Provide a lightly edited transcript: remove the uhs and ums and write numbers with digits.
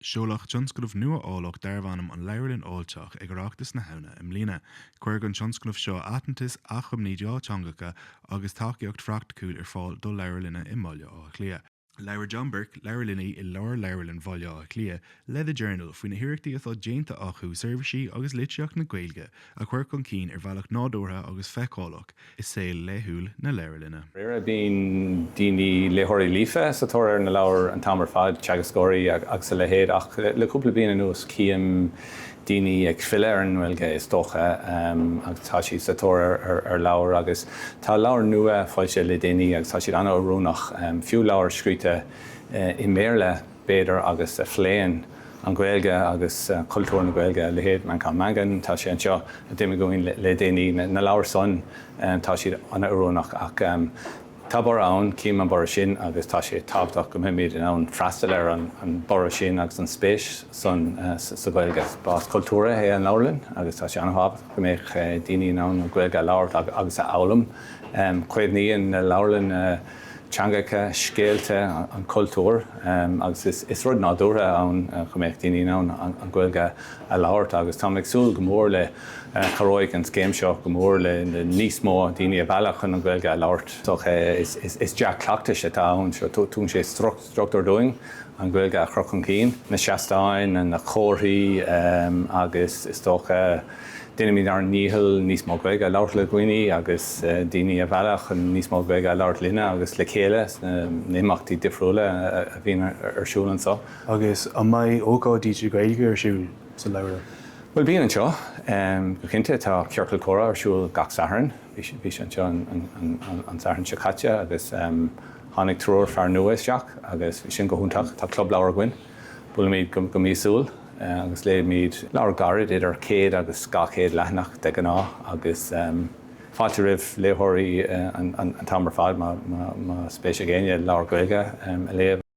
Seoladh tionscnamh nua-eolach darbhanam An Leabharlann Fháilteach ag Oireachtas na Samhna mbliana. Cuir an tionscnamh seo aitheantas a chumníide teangacha agus tacaíocht frachtaiciúil fáil dul leabharlanna mBaile Átha Cliath. Leabhar John Burke, leabharlannaí I Lárleabharlann Bhaile Átha Cliath, le the journal faoina hiarrachtaí atá déanta acu serviceí agus litríocht na Gaeilge a chuir chun cinn bhealach nádúrtha agus feicálaach is saol léthúil na leabharlanna. Rera bín daoine léthirí lífa sa tóir na leabhar an tamar fad teagascóirí agus le héad ach le cúpla bliana anuas cíam daoine ag fille ar an Gaeilge is dócha agus tá sí sa tóir ar leabhar agus tá leabhar nua fáilte le daoine agus tá siad anna órónach fiú leabhar scríte I mBaile beidir agus a phléin an Gaeilge agus cultúr na Gaeilge le héad man can magan tá sé anseo a d goin le daoine na leabhar son tá siad anna órónach ach tá bar ann cím an bar sin agus tá sé tábhachtach go mbeid in ann freastal ar an bar sin agus an spéis son sa Gaeilge bás cultúra é an Leabharlann agus tá sé anna tábhachtach go mbeidh daoine in ann Gaeilge leabhart agus a eolalam chuimhní an Leabharlann teangacha scéalte an cultúr agus is rud nádúrtha ann go mbeidh daoine in ann an Gaeilge a leabhart agus tá ag súil go mór le chróig an scéim seo go mór le níos mó daoine mbealach an Gaeilge a leabhart. So is deach cleachtais atá ann seo tún sé struchtúr doing an Gaeilge a chur chun cinn na seastáin na chomharthaí agus is dócha daoine míad ar níhil níos mó Gaeilge a leabhart le gcuoine agus daoine mbealach an níos mó Gaeilge a leabhart linne agus le chéile na imeachtaí difriúla a bhíon arsúil anseo. Agus an mbeidh ógáidí Gaeilge arsúil sa leabhar? Well, bíon anseo go cinnte tá cearcail córa arsúil gach sathairn, bhí sé anseo an sathairn se caite agus tháinig trúr fear nua isteach agus bhí sin go húntaach tá club leabhar gcuin, bula míad go míosúil agus le míad leabhar garid idir 100 agus 200 leathnach de an á agus fáilte ribh léthirí an tamar fad má spéise géine leabhar Gaeilge a léamh.